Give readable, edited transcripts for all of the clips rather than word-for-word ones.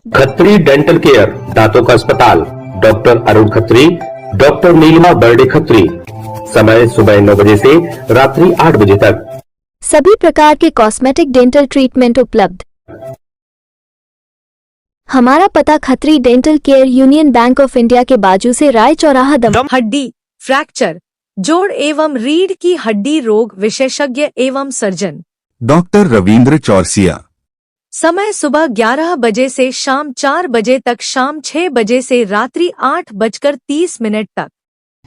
Khatri dental care, दांतों का अस्पताल, डॉक्टर अरुण खत्री, डॉक्टर नीलिमा बर्डे खत्री। समय सुबह 9 बजे से रात्रि 8 बजे तक। सभी प्रकार के कॉस्मेटिक डेंटल ट्रीटमेंट उपलब्ध। हमारा पता Khatri dental care, union bank of India के बाजू से राय चौराहा, दम। हड्डी, फ्रैक्चर, जोड़ एवं रीढ़ की हड्डी रोग विशेषज्ञ एवं सर्जन डॉक्टर रविंद्र चौरसिया। समय सुबह 11 बजे से शाम 4 बजे तक, शाम 6 बजे से रात्रि 8:30 तक।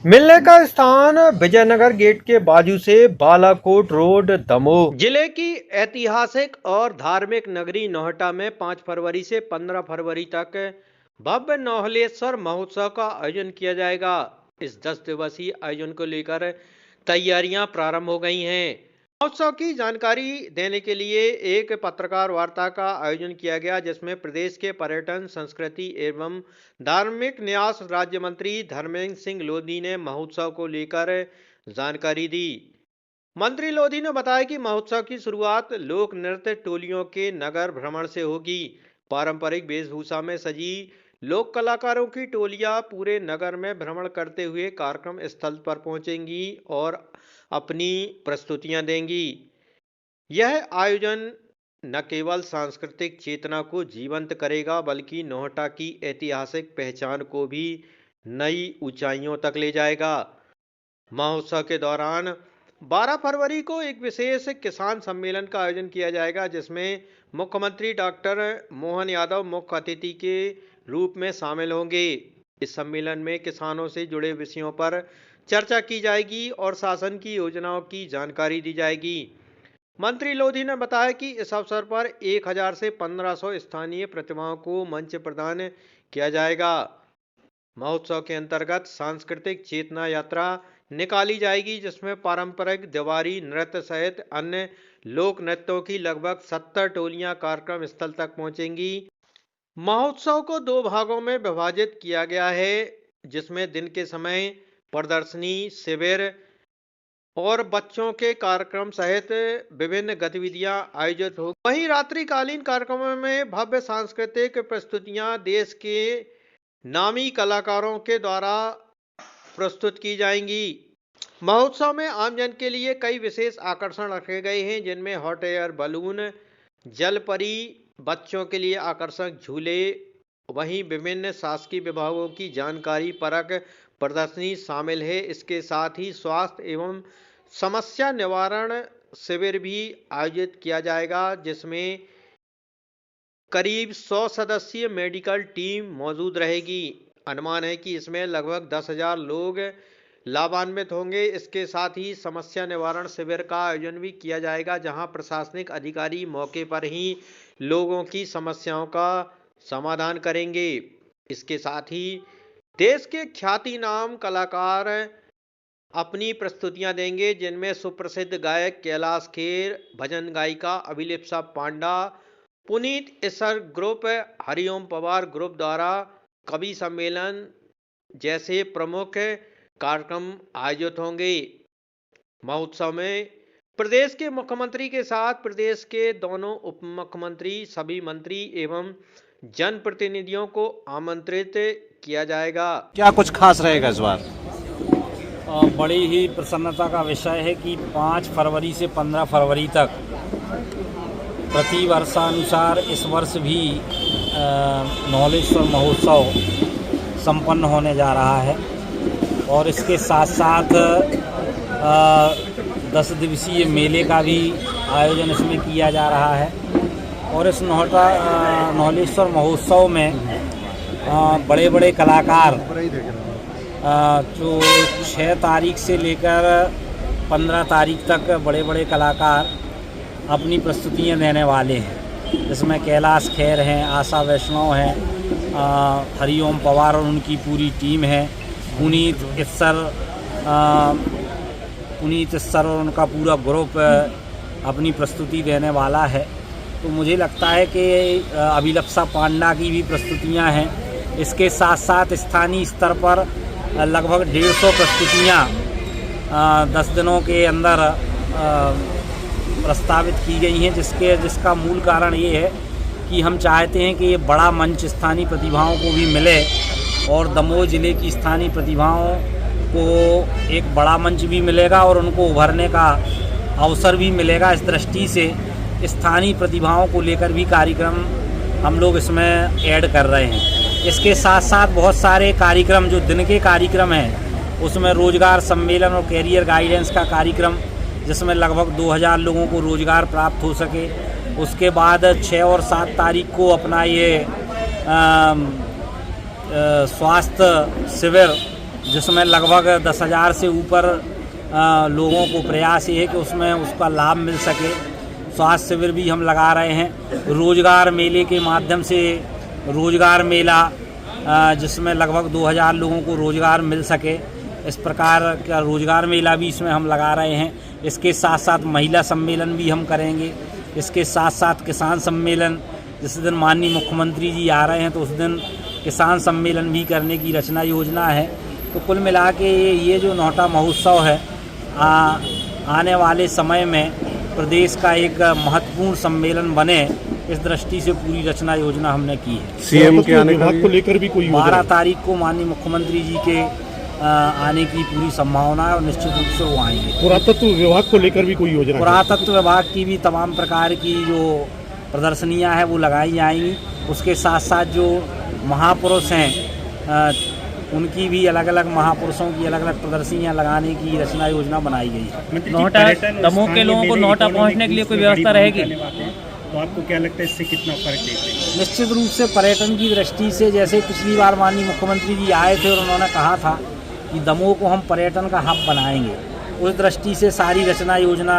मिलने का स्थान विजयनगर गेट के बाजू से बालाकोट रोड, दमोह। जिले की ऐतिहासिक और धार्मिक नगरी नौहटा में 5 फरवरी से 15 फरवरी तक भव्य नौहलेश्वर महोत्सव का आयोजन किया जाएगा। इस 10 दिवसीय आयोजन को लेकर तैयारियां प्रारंभ हो गई हैं। महोत्सव की जानकारी देने के लिए एक पत्रकार वार्ता का आयोजन किया गया, जिसमें प्रदेश के पर्यटन, संस्कृति एवं धार्मिक न्यास राज्य मंत्री धर्मेंद्र सिंह लोधी ने महोत्सव को लेकर जानकारी दी। मंत्री लोधी ने बताया कि महोत्सव की शुरुआत लोक नृत्य टोलियों के नगर भ्रमण से होगी। पारंपरिक वेशभूषा में सजी लोक कलाकारों की टोलियां पूरे नगर में भ्रमण करते हुए कार्यक्रम स्थल पर पहुंचेंगी और अपनी प्रस्तुतियां देंगी। यह आयोजन न केवल सांस्कृतिक चेतना को जीवंत करेगा, बल्कि नौहटा की ऐतिहासिक पहचान को भी नई ऊंचाइयों तक ले जाएगा। महोत्सव के दौरान 12 फरवरी को एक विशेष किसान सम्मेलन का आयोजन किया जाएगा, जिसमें मुख्यमंत्री डॉक्टर मोहन यादव मुख्य अतिथि के रूप में शामिल होंगे। इस सम्मेलन में किसानों से जुड़े विषयों पर चर्चा की जाएगी और शासन की योजनाओं की जानकारी दी जाएगी। मंत्री लोधी ने बताया कि इस अवसर पर 1000 से 1500 स्थानीय प्रतिभाओं को मंच प्रदान किया जाएगा। महोत्सव के अंतर्गत सांस्कृतिक चेतना यात्रा निकाली जाएगी, जिसमें पारंपरिक देवारी नृत्य सहित अन्य लोक नृत्यों की लगभग 70 टोलियां कार्यक्रम स्थल तक पहुंचेंगी। महोत्सव को 2 भागों में विभाजित किया गया है, जिसमें दिन के समय प्रदर्शनी, शिविर और बच्चों के कार्यक्रम सहित विभिन्न गतिविधियां आयोजित हो। वहीं रात्रिकालीन कार्यक्रमों में भव्य सांस्कृतिक प्रस्तुतियां देश के नामी कलाकारों के द्वारा प्रस्तुत की जाएंगी। महोत्सव में आमजन के लिए कई विशेष आकर्षण रखे गए हैं, जिनमें हॉट एयर बलून, जलपरी, बच्चों के लिए आकर्षक झूले, वहीं विभिन्न शासकीय विभागों की जानकारी परक प्रदर्शनी शामिल है। इसके साथ ही स्वास्थ्य एवं समस्या निवारण शिविर भी आयोजित किया जाएगा, जिसमें करीब 100 सदस्यीय मेडिकल टीम मौजूद रहेगी। अनुमान है कि इसमें लगभग 10,000 लोग लाभान्वित होंगे। इसके साथ ही समस्या निवारण शिविर का आयोजन भी किया जाएगा, जहां प्रशासनिक अधिकारी मौके पर ही लोगों की समस्याओं का समाधान करेंगे। इसके साथ ही देश के ख्यातिनाम कलाकार अपनी प्रस्तुतियां देंगे, जिनमें सुप्रसिद्ध गायक कैलाश खेर, भजन गायिका अभिलिप्सा पांडा, पुनीत इस्सर ग्रुप, हरिओम पवार ग्रुप द्वारा कवि सम्मेलन जैसे प्रमुख कार्यक्रम आयोजित होंगे। महोत्सव में प्रदेश के मुख्यमंत्री के साथ प्रदेश के दोनों उप मुख्यमंत्री, सभी मंत्री एवं जनप्रतिनिधियों को आमंत्रित किया जाएगा। क्या कुछ खास रहेगा इस बार? बड़ी ही प्रसन्नता का विषय है कि 5 फरवरी से 15 फरवरी तक प्रति वर्षानुसार इस वर्ष भी नौहलेश्वर महोत्सव संपन्न होने जा रहा है और इसके साथ साथ 10 दिवसीय मेले का भी आयोजन इसमें किया जा रहा है। और इस नौहलेश्वर महोत्सव में बड़े बड़े कलाकार जो 6 तारीख से लेकर 15 तारीख तक बड़े बड़े कलाकार अपनी प्रस्तुतियां देने वाले हैं, जिसमें कैलाश खेर हैं, आशा वैष्णव हैं, हरिओम पवार और उनकी पूरी टीम है, पुनीत इस्सर और उनका पूरा ग्रुप अपनी प्रस्तुति देने वाला है। तो मुझे लगता है कि अभिलिप्सा पांडा की भी प्रस्तुतियां हैं। इसके साथ साथ स्थानीय स्तर पर लगभग 150 प्रस्तुतियां 10 दिनों के अंदर प्रस्तावित की गई हैं, जिसका मूल कारण ये है कि हम चाहते हैं कि ये बड़ा मंच स्थानीय प्रतिभाओं को भी मिले और दमोह ज़िले की स्थानीय प्रतिभाओं को एक बड़ा मंच भी मिलेगा और उनको उभरने का अवसर भी मिलेगा। इस दृष्टि से स्थानीय प्रतिभाओं को लेकर भी कार्यक्रम हम लोग इसमें ऐड कर रहे हैं। इसके साथ साथ बहुत सारे कार्यक्रम जो दिन के कार्यक्रम हैं उसमें रोजगार सम्मेलन और कैरियर गाइडेंस का कार्यक्रम, जिसमें लगभग 2000 लोगों को रोजगार प्राप्त हो सके। उसके बाद 6 और 7 तारीख को अपना ये स्वास्थ्य शिविर, जिसमें लगभग 10,000 से ऊपर लोगों को प्रयास ये है कि उसमें उसका लाभ मिल सके। स्वास्थ्य शिविर भी हम लगा रहे हैं। रोजगार मेले के माध्यम से रोजगार मेला, जिसमें लगभग 2000 लोगों को रोजगार मिल सके, इस प्रकार का रोजगार मेला भी इसमें हम लगा रहे हैं। इसके साथ साथ महिला सम्मेलन भी हम करेंगे। इसके साथ साथ किसान सम्मेलन, जिस दिन माननीय मुख्यमंत्री जी आ रहे हैं तो उस दिन किसान सम्मेलन भी करने की रचना योजना है। तो कुल मिला के ये जो नौहटा महोत्सव है आने वाले समय में प्रदेश का एक महत्वपूर्ण सम्मेलन बने, इस दृष्टि से पूरी रचना योजना हमने की है। सीएम के आने को लेकर भी कोई 12 तारीख को माननीय मुख्यमंत्री जी के आने की पूरी संभावना है और निश्चित रूप से वो आएंगे। पुरातत्व विभाग को लेकर भी कोई योजना? पुरातत्व विभाग की भी तमाम प्रकार की जो प्रदर्शनियां हैं वो लगाई जाएंगी। उसके साथ साथ जो महापुरुष हैं उनकी भी अलग अलग महापुरुषों की अलग अलग प्रदर्शनियां लगाने की रचना योजना बनाई गई है। नौहटा दमोह के लोगों को नौहटा पहुंचने के लिए कोई व्यवस्था रहेगी? तो आपको क्या लगता है इससे कितना फर्क देखेंगे? निश्चित रूप से पर्यटन की दृष्टि से, जैसे पिछली बार माननीय मुख्यमंत्री जी आए थे और उन्होंने कहा था कि दमोह को हम पर्यटन का हब बनाएंगे, उस दृष्टि से सारी रचना योजना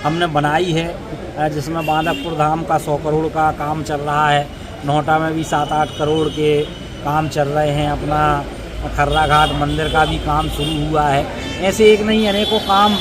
हमने बनाई है, जिसमें बांधकपुर धाम का 100 करोड़ का काम चल रहा है। नौहटा में भी 7-8 करोड़ के काम चल रहे हैं। अपना खर्रा घाट मंदिर का भी काम शुरू हुआ है। ऐसे एक नहीं अनेकों काम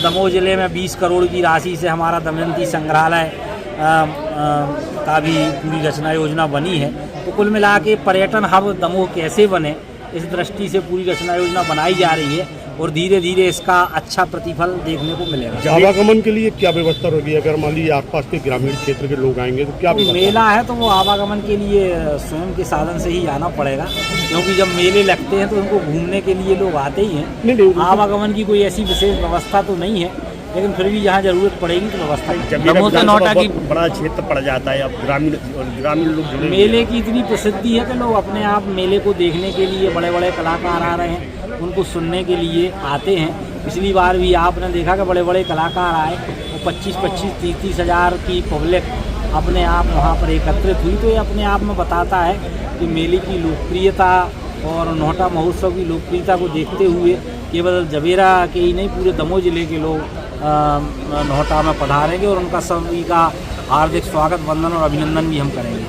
दमोह ज़िले में 20 करोड़ की राशि से हमारा दमयंती संग्रहालय का भी पूरी रचना योजना बनी है। तो कुल मिला के पर्यटन हब दमोह कैसे बने, इस दृष्टि से पूरी रचना योजना बनाई जा रही है और धीरे धीरे इसका अच्छा प्रतिफल देखने को मिलेगा। आवागमन के लिए क्या व्यवस्था होगी? अगर मान लीजिए आसपास के ग्रामीण क्षेत्र के लोग आएंगे तो क्या व्यवस्था? मेला है तो वो आवागमन के लिए स्वयं के साधन से ही आना पड़ेगा, क्योंकि जब मेले लगते हैं तो उनको घूमने के लिए लोग आते ही हैं। आवागमन की कोई ऐसी विशेष व्यवस्था तो नहीं है, लेकिन फिर भी यहाँ जरूरत पड़ेगी तो व्यवस्था। दमोह से नौहटा की बड़ा क्षेत्र पड़ जाता है, अब ग्रामीण लोग मेले की इतनी प्रसिद्धि है कि लोग अपने आप मेले को देखने के लिए बड़े बड़े कलाकार आ रहे हैं, उनको सुनने के लिए आते हैं। पिछली बार भी आपने देखा कि बड़े बड़े कलाकार आए, वो 25-25, 30-30 हज़ार की पब्लिक अपने आप वहाँ पर एकत्रित हुई। तो ये अपने आप में बताता है कि मेले की लोकप्रियता और नौहटा महोत्सव की लोकप्रियता को देखते हुए केवल जवेरा के ही नहीं, पूरे दमोह जिले के लोग नौहटा में पधारेंगे और उनका सभी का हार्दिक स्वागत, वंदन और अभिनंदन भी हम करेंगे।